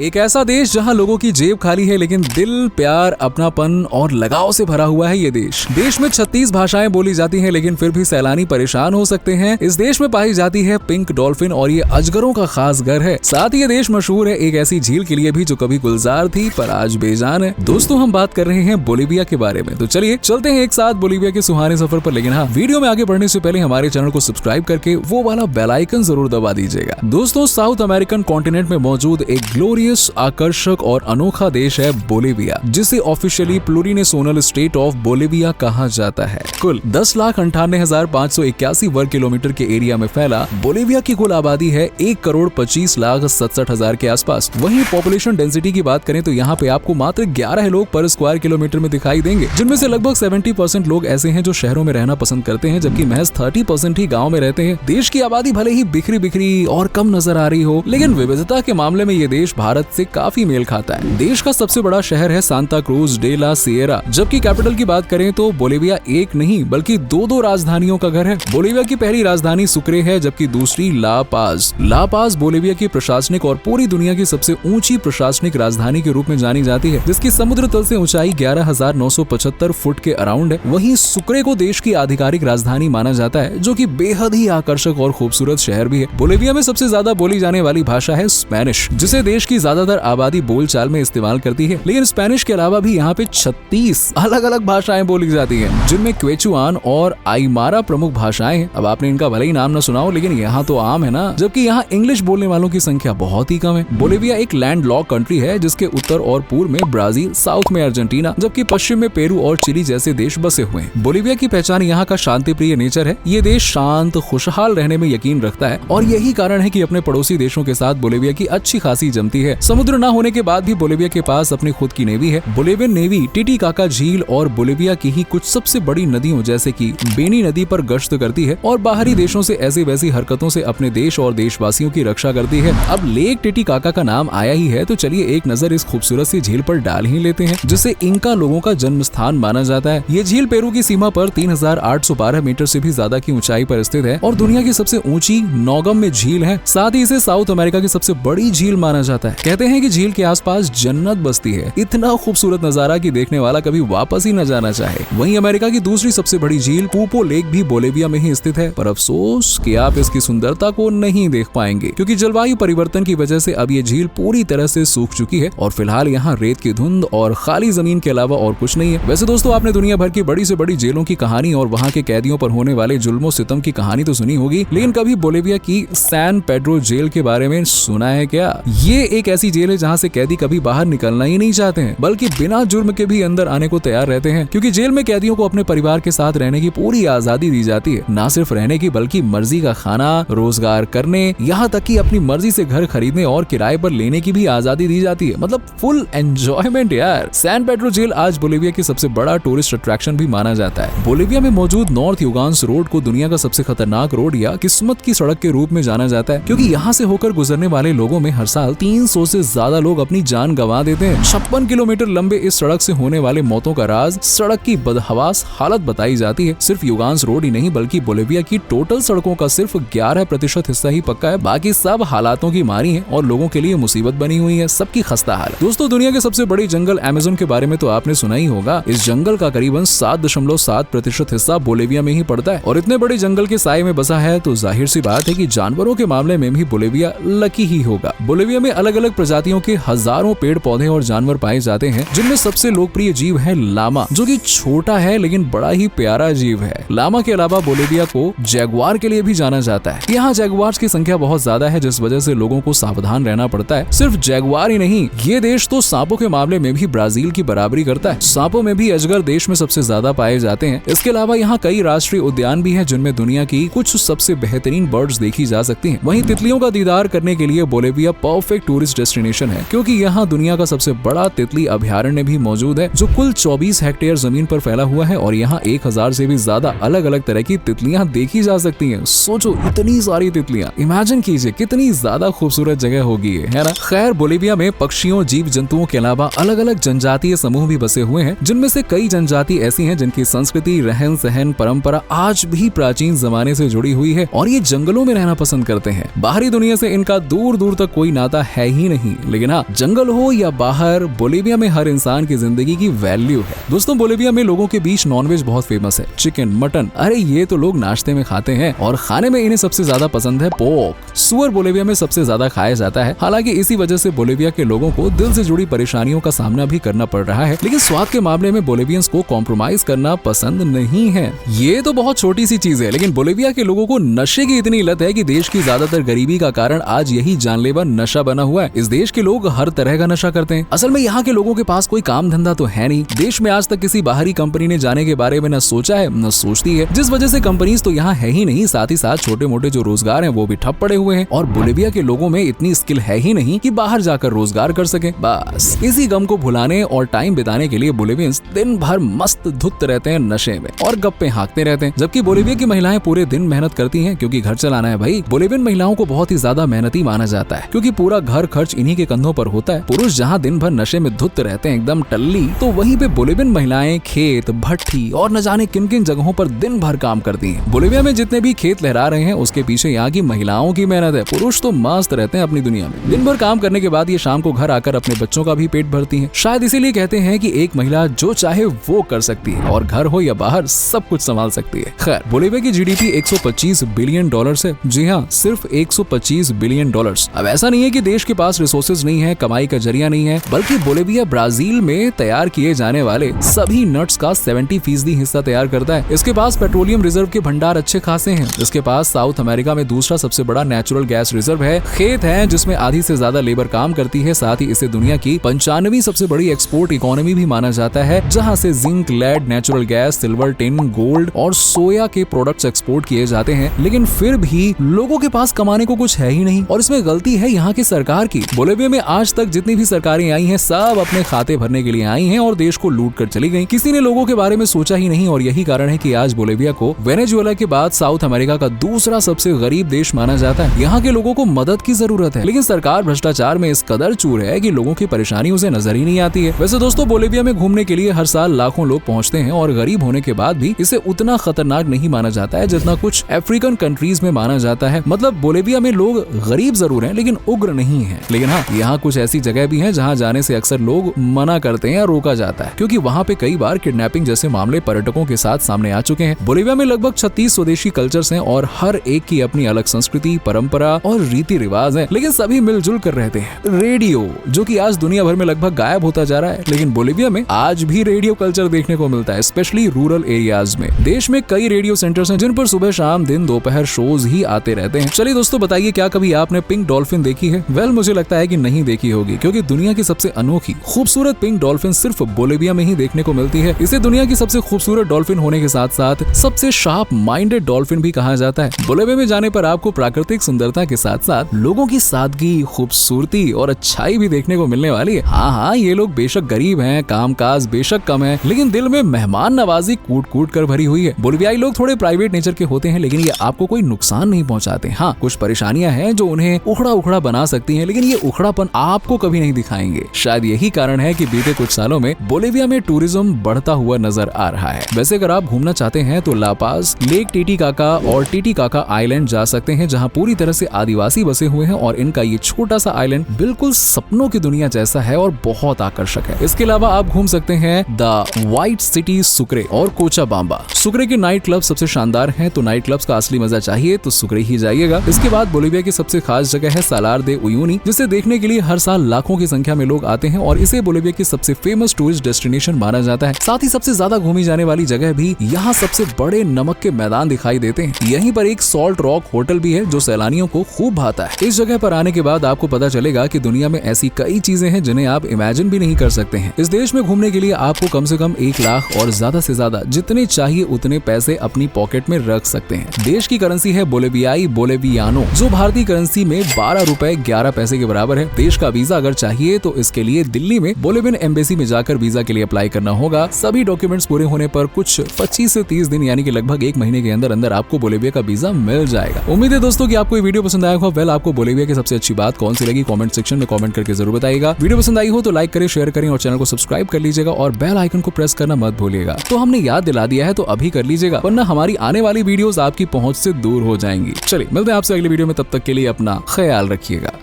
एक ऐसा देश जहां लोगों की जेब खाली है लेकिन दिल, प्यार, अपनापन और लगाव से भरा हुआ है ये देश में 36 भाषाएं बोली जाती हैं लेकिन फिर भी सैलानी परेशान हो सकते हैं। इस देश में पाई जाती है पिंक डॉल्फिन और ये अजगरों का खास घर है। साथ ही ये देश मशहूर है एक ऐसी झील के लिए भी जो कभी गुलजार थी पर आज बेजान है। दोस्तों, हम बात कर रहे हैं बोलीविया के बारे में, तो चलिए चलते हैं एक साथ बोलीविया के सुहाने सफर पर। लेकिन हाँ, वीडियो में आगे बढ़ने से पहले हमारे चैनल को सब्सक्राइब करके वो वाला बेल आइकन जरूर दबा दीजिएगा। दोस्तों, साउथ अमेरिकन कॉन्टिनेंट में मौजूद एक ग्लोरियस, आकर्षक और अनोखा देश है बोलीविया, जिसे ऑफिशियली प्लूरिनेसोनल स्टेट ऑफ बोलीविया कहा जाता है। कुल 10,98,581 वर्ग किलोमीटर के एरिया में फैला बोलीविया की कुल आबादी है 1,25,67,000 के आसपास। वहीं पॉपुलेशन डेंसिटी की बात करें तो यहाँ पे आपको मात्र 11 लोग पर स्क्वायर किलोमीटर में दिखाई देंगे, जिनमें से लगभग 70% लोग ऐसे हैं जो शहरों में रहना पसंद करते हैं, जबकि महज 30% ही गाँव में रहते हैं। देश की आबादी भले ही बिखरी बिखरी और कम नजर आ रही हो, लेकिन विविधता के मामले में ये देश भारत से काफी मेल खाता है। देश का सबसे बड़ा शहर है Santa Cruz de la Sierra, जबकि कैपिटल की बात करें तो बोलीविया एक नहीं बल्कि दो राजधानियों का घर है। बोलीविया की पहली राजधानी सुक्रे है, जबकि दूसरी ला पाज। ला पाज बोलीविया की प्रशासनिक और पूरी दुनिया की सबसे ऊंची प्रशासनिक राजधानी के रूप में जानी जाती है, जिसकी समुद्र तल से ऊंचाई 11,975 फुट के अराउंड है। वहीं सुक्रे को देश की आधिकारिक राजधानी माना जाता है, जो कि बेहद ही आकर्षक और खूबसूरत शहर भी है। बोलीविया में सबसे ज्यादा बोली जाने वाली भाषा है स्पेनिश, जिसे देश की ज्यादातर आबादी बोलचाल में इस्तेमाल करती है। लेकिन स्पेनिश के अलावा भी यहाँ पे 36 अलग अलग भाषाएं बोली जाती हैं, जिनमें क्वेचुआन और आइमारा प्रमुख भाषाएं हैं। अब आपने इनका भले ही नाम न सुना हो, लेकिन यहाँ तो आम है ना, जबकि यहाँ इंग्लिश बोलने वालों की संख्या बहुत ही कम है। बोलीविया एक लैंड लॉक कंट्री है, जिसके उत्तर और पूर्व में ब्राजील, साउथ में अर्जेंटीना, जबकि पश्चिम में पेरू और चिली जैसे देश बसे हुए हैं। बोलीविया की पहचान यहाँ का शांति प्रिय नेचर है। ये देश शांत, खुशहाल रहने में यकीन रखता है और यही कारण है कि अपने पड़ोसी देशों के साथ बोलीविया की अच्छी खासी जमती है। समुद्र न होने के बाद भी बोलीविया के पास अपनी खुद की नेवी है। बोलीवियन नेवी टिटिकाका झील और बोलीविया की ही कुछ सबसे बड़ी नदियों जैसे कि बेनी नदी पर गश्त करती है और बाहरी देशों से ऐसी वैसी हरकतों से अपने देश और देशवासियों की रक्षा करती है। अब लेक टिटिकाका का नाम आया ही है, तो चलिए एक नजर इस खूबसूरत सी झील पर डाल ही लेते हैं, जिसे इंका लोगों का जन्म स्थान माना जाता है। ये झील पेरू की सीमा पर 3,812 मीटर से भी ज्यादा की ऊंचाई पर स्थित है और दुनिया की सबसे ऊंची नौगम में झील है। साथ ही इसे साउथ अमेरिका की सबसे बड़ी झील माना जाता है। कहते हैं कि झील के आसपास जन्नत बसती है। इतना खूबसूरत नजारा कि देखने वाला कभी वापस ही न जाना चाहे। वहीं अमेरिका की दूसरी सबसे बड़ी झील पूपो लेक भी बोलीविया में ही स्थित है, पर अफसोस कि आप इसकी सुंदरता को नहीं देख पाएंगे, क्योंकि जलवायु परिवर्तन की वजह से अब ये झील पूरी तरह से सूख चुकी है और फिलहाल यहाँ रेत की धुंध और खाली जमीन के अलावा और कुछ नहीं है। वैसे दोस्तों, आपने दुनिया भर की बड़ी से बड़ी जेलों की कहानी और वहाँ के कैदियों पर होने वाले जुल्मो सितम की कहानी तो सुनी होगी, लेकिन कभी बोलीविया की सैन पेड्रो जेल के बारे में सुना है क्या? ये एक ऐसी जेल है जहाँ से कैदी कभी बाहर निकलना ही नहीं चाहते हैं, बल्कि बिना जुर्म के भी अंदर आने को तैयार रहते हैं, क्योंकि जेल में कैदियों को अपने परिवार के साथ रहने की पूरी आजादी दी जाती है। ना सिर्फ रहने की बल्कि मर्जी का खाना, रोजगार करने, यहाँ तक कि अपनी मर्जी से घर खरीदने और किराए पर लेने की भी आजादी दी जाती है। मतलब फुल एंजॉयमेंट यार। सैन पेड्रो जेल आज बोलीविया की सबसे बड़ा टूरिस्ट अट्रैक्शन भी माना जाता है। बोलीविया में मौजूद नॉर्थ युगांस रोड को दुनिया का सबसे खतरनाक रोड या किस्मत की सड़क के रूप में जाना जाता है, क्योंकि यहाँ से होकर गुजरने वाले लोगों में हर साल 300 से ज्यादा लोग अपनी जान गंवा देते हैं। 56 किलोमीटर लंबे इस सड़क से होने वाले मौतों का राज सड़क की बदहवास हालत बताई जाती है। सिर्फ युगांस रोड ही नहीं बल्कि बोलीविया की टोटल सड़कों का सिर्फ 11% हिस्सा ही पक्का है, बाकी सब हालातों की मारी है और लोगों के लिए मुसीबत बनी हुई है। सबकी खस्ता हाल। दोस्तों, दुनिया के सबसे बड़ी जंगल अमेज़न के बारे में तो आपने सुना ही होगा। इस जंगल का करीबन 7.7% हिस्सा बोलीविया में ही पड़ता है और इतने बड़े जंगल के साए में बसा है तो जाहिर सी बात है कि जानवरों के मामले में भी बोलीविया लकी ही होगा। बोलीविया में अलग अलग प्रजातियों के हजारों पेड़ पौधे और जानवर पाए जाते हैं, जिनमें सबसे लोकप्रिय जीव है लामा, जो कि छोटा है लेकिन बड़ा ही प्यारा जीव है। लामा के अलावा बोलीविया को जैगुआर के लिए भी जाना जाता है। यहाँ जैगुआर्स की संख्या बहुत ज्यादा है, जिस वजह से लोगों को सावधान रहना पड़ता है। सिर्फ जैगुआर ही नहीं, ये देश तो सांपों के मामले में भी ब्राजील की बराबरी करता है। सांपों में भी अजगर देश में सबसे ज्यादा पाए जाते हैं। इसके अलावा यहाँ कई राष्ट्रीय उद्यान भी हैं, जिनमें दुनिया की कुछ सबसे बेहतरीन बर्ड्स देखी जा सकती हैं। वहीं तितलियों का दीदार करने के लिए बोलीविया परफेक्ट टूरिस्ट डेस्टिनेशन है, क्योंकि यहाँ दुनिया का सबसे बड़ा तितली अभयारण्य भी मौजूद है, जो कुल 24 हेक्टेयर जमीन पर फैला हुआ है और यहाँ 1000 से भी ज्यादा अलग अलग तरह की तितलियां देखी जा सकती हैं। सोचो, इतनी सारी तितलियां, इमेजिन कीजिए कितनी ज्यादा खूबसूरत जगह होगी ये, है ना? खैर, बोलीविया में पक्षियों, जीव जंतुओं के अलावा अलग अलग जनजातीय समूह भी बसे हुए हैं, जिनमें से कई जनजाति ऐसी हैं जिनकी संस्कृति, रहन सहन, परंपरा आज भी प्राचीन जमाने से जुड़ी हुई है और ये जंगलों में रहना पसंद करते हैं। बाहरी दुनिया से इनका दूर दूर तक कोई नाता है ही नहीं, लेकिन हाँ, जंगल हो या बाहर, बोलिविया में हर इंसान की जिंदगी की वैल्यू है। दोस्तों, बोलिविया में लोगों के बीच नॉनवेज बहुत फेमस है। चिकन, मटन, अरे ये तो लोग नाश्ते में खाते हैं और खाने में इन्हें सबसे ज्यादा पसंद है पोर्क। सुअर बोलिविया में सबसे ज्यादा खाया जाता है। हालांकि इसी वजह से बोलिविया के लोगों को दिल से जुड़ी परेशानियों का सामना भी करना पड़ रहा है, लेकिन स्वाद के मामले में बोलिवियंस को कॉम्प्रोमाइज करना पसंद नहीं है। ये तो बहुत छोटी सी चीज है, लेकिन बोलिविया के लोगों को नशे की इतनी लत है कि देश की ज्यादातर गरीबी का कारण आज यही जानलेवा नशा बना हुआ है। इस देश के लोग हर तरह का नशा करते हैं। असल में यहाँ के लोगों के पास कोई काम धंधा तो है नहीं। देश में आज तक किसी बाहरी कंपनी ने जाने के बारे में न सोचा है न सोचती है, जिस वजह से कंपनीज तो यहाँ है ही नहीं, साथ ही साथ छोटे मोटे जो रोजगार हैं वो भी ठप पड़े हुए हैं। और बोलिविया के लोगों में इतनी स्किल है ही नहीं कि बाहर जाकर रोजगार कर सके। बस इसी गम को भुलाने और टाइम बिताने के लिए बोलिवियंस दिन भर मस्त धुत रहते हैं नशे में और गप्पे हाँकते रहते हैं। जबकि बोलिविया की महिलाएं पूरे दिन मेहनत करती हैं, क्योंकि घर चलाना है भाई। बोलिवियन महिलाओं को बहुत ही ज्यादा मेहनती माना जाता है, क्योंकि पूरा घर खर्च इन्हीं के कंधों पर होता है। पुरुष जहाँ दिन भर नशे में धुत रहते हैं एकदम टल्ली, तो वहीं पे बोलिवियन महिलाएं खेत, भट्टी और न जाने किन किन जगहों पर दिन भर काम करती हैं। बोलिविया में जितने भी खेत लहरा रहे हैं उसके पीछे यहाँ की महिलाओं की मेहनत है। पुरुष तो मस्त रहते हैं अपनी दुनिया में। दिन भर काम करने के बाद ये शाम को घर आकर अपने बच्चों का भी पेट भरती हैं। शायद इसीलिए कहते हैं कि एक महिला जो चाहे वो कर सकती है और घर हो या बाहर सब कुछ संभाल सकती है। खैर, बोलिविया की जीडीपी 125 बिलियन डॉलर्स है। जी हाँ, सिर्फ 125 बिलियन डॉलर्स। अब ऐसा नहीं है कि देश के पास रिसोर्सेज नहीं है, कमाई का जरिया नहीं है, बल्कि बोलिविया ब्राजील में तैयार किए जाने वाले सभी नट्स का 70% हिस्सा तैयार करता है। इसके पास पेट्रोलियम रिजर्व के भंडार अच्छे खासे हैं। इसके पास साउथ अमेरिका में दूसरा सबसे बड़ा नेचुरल गैस रिजर्व है। खेत हैं जिसमें आधी से ज्यादा लेबर काम करती है। साथ ही इसे दुनिया की 95वीं सबसे बड़ी एक्सपोर्ट इकोनॉमी भी माना जाता है, जहां से zinc, lead, natural gas, silver, tin, gold और सोया के प्रोडक्ट्स एक्सपोर्ट किए जाते हैं। लेकिन फिर भी लोगों के पास कमाने को कुछ है ही नहीं, और इसमें गलती है यहाँ की सरकार की। बोलिविया में आज तक जितनी भी सरकारें आई हैं सब अपने खाते भरने के लिए आई हैं और देश को लूट कर चली गई। किसी ने लोगों के बारे में सोचा ही नहीं, और यही कारण है कि आज बोलिविया को वेनेजुएला के बाद साउथ अमेरिका का दूसरा सबसे गरीब देश माना जाता है। यहाँ के लोगों को मदद की जरूरत है, लेकिन सरकार भ्रष्टाचार में इस कदर चूर है कि लोगों की परेशानी उसे नजर ही नहीं आती है। वैसे दोस्तों, बोलिविया में घूमने के लिए हर साल लाखों लोग पहुँचते हैं और गरीब होने के बाद भी इसे उतना खतरनाक नहीं माना जाता है जितना कुछ अफ्रीकन कंट्रीज में माना जाता है। मतलब बोलिविया में लोग गरीब जरूर हैं लेकिन उग्र नहीं है। लेकिन हाँ, यहाँ कुछ ऐसी जगह भी हैं जहाँ जाने से अक्सर लोग मना करते हैं या रोका जाता है, क्योंकि वहाँ पे कई बार किडनैपिंग जैसे मामले पर्यटकों के साथ सामने आ चुके हैं। बोलिविया में लगभग 36 स्वदेशी कल्चर्स हैं और हर एक की अपनी अलग संस्कृति, परंपरा और रीति रिवाज है, लेकिन सभी मिलजुल कर रहते हैं। रेडियो, जो कि आज दुनिया भर में लगभग गायब होता जा रहा है, लेकिन बोलिविया में आज भी रेडियो कल्चर देखने को मिलता है, स्पेशली रूरल एरियाज में। देश में कई रेडियो सेंटर्स हैं जिन पर सुबह शाम दिन दोपहर शोज ही आते रहते हैं। चलिए दोस्तों, बताइए क्या कभी आपने पिंक डॉल्फिन देखी है? वेल, मुझे लगता है कि नहीं देखी होगी, क्योंकि दुनिया की सबसे अनोखी खूबसूरत पिंक डॉल्फिन सिर्फ बोलिविया में ही देखने को मिलती है। इसे दुनिया की सबसे खूबसूरत डॉल्फिन होने के साथ साथ सबसे शार्प माइंडेड डॉल्फिन भी कहा जाता है। बोलिविया में जाने पर आपको प्राकृतिक सुंदरता के साथ साथ लोगों की सादगी, खूबसूरती और अच्छाई भी देखने को मिलने वाली है। हाँ, ये लोग बेशक गरीब हैं, कामकाज बेशक कम है, लेकिन दिल में मेहमान नवाजी कूट कूट कर भरी हुई है। बोलिवियाई लोग थोड़े प्राइवेट नेचर के होते हैं, लेकिन ये आपको कोई नुकसान नहीं पहुंचाते। हाँ, कुछ परेशानियां हैं जो उन्हें उखड़ा उखड़ा बना सकती हैं, लेकिन ये उखड़ापन आपको कभी नहीं दिखाएंगे। शायद यही कारण है कि बीते कुछ सालों में बोलिविया में टूरिज्म बढ़ता हुआ नजर आ रहा है। वैसे अगर आप घूमना चाहते हैं तो लापाज, लेक टिटिकाका और टिटिकाका आइलैंड जा सकते हैं, जहां पूरी तरह से आदिवासी बसे हुए हैं और इनका ये छोटा सा आइलैंड बिल्कुल सपनों की दुनिया जैसा है और बहुत आकर्षक है। इसके अलावा आप घूम सकते हैं द व्हाइट सिटी सुक्रे और कोचाबाम्बा। सुक्रे के नाइट क्लब सबसे शानदार हैं, तो नाइट क्लब्स का असली मजा चाहिए तो सुक्रे ही जाइएगा। इसके बाद बोलिविया की सबसे खास जगह है सालार दे उयूनी, जिसे देखने के लिए हर साल लाखों की संख्या में लोग आते हैं और इसे बोलिविया की सबसे फेमस टूरिस्ट डेस्टिनेशन माना जाता है। साथ ही सबसे ज्यादा घूमी जाने वाली जगह भी यहाँ सबसे बड़े नमक के मैदान दिखाई देते हैं। यहीं पर एक सॉल्ट रॉक होटल भी है जो सैलानियों को खूब भाता है। इस जगह पर आने के बाद आपको पता चलेगा कि दुनिया में ऐसी कई चीजें हैं जिन्हें आप इमेजिन भी नहीं कर सकते हैं। इस देश में घूमने के लिए आपको कम से कम 1 लाख और ज्यादा से ज्यादा जितने चाहिए उतने पैसे अपनी पॉकेट में रख सकते हैं। देश की करेंसी है बोलिवियाई बोलिवियानो, जो भारतीय करेंसी में 12 रुपए 11 पैसे के बराबर है। देश का वीजा अगर चाहिए तो इसके लिए दिल्ली में बोलिवियन एम्बेसी में जाकर वीजा के लिए अप्लाई करना होगा। सभी डॉक्यूमेंट्स पूरे होने पर कुछ 25 से 30 दिन यानी कि लगभग 1 महीने के अंदर अंदर आपको बोलिविया का वीजा मिल जाएगा। उम्मीद है दोस्तों कि आपको ये वीडियो पसंद आया होगा। वेल, आपको बोलिविया की सबसे अच्छी बात कौन सी लगी कमेंट सेक्शन में कमेंट करके जरूर बताइएगा। वीडियो पसंद आई हो तो लाइक करें, शेयर करें और चैनल को सब्सक्राइब कर लीजिएगा और बेल आइकन को प्रेस करना मत भूलिएगा। तो हमने याद दिला दिया है तो अभी कर लीजिएगा, वरना हमारी आने वाली वीडियोस आपकी पहुंच से दूर हो जाएंगी। चलिए मिलते हैं आपसे अगली वीडियो में, तब तक के लिए अपना ख्याल रखिएगा।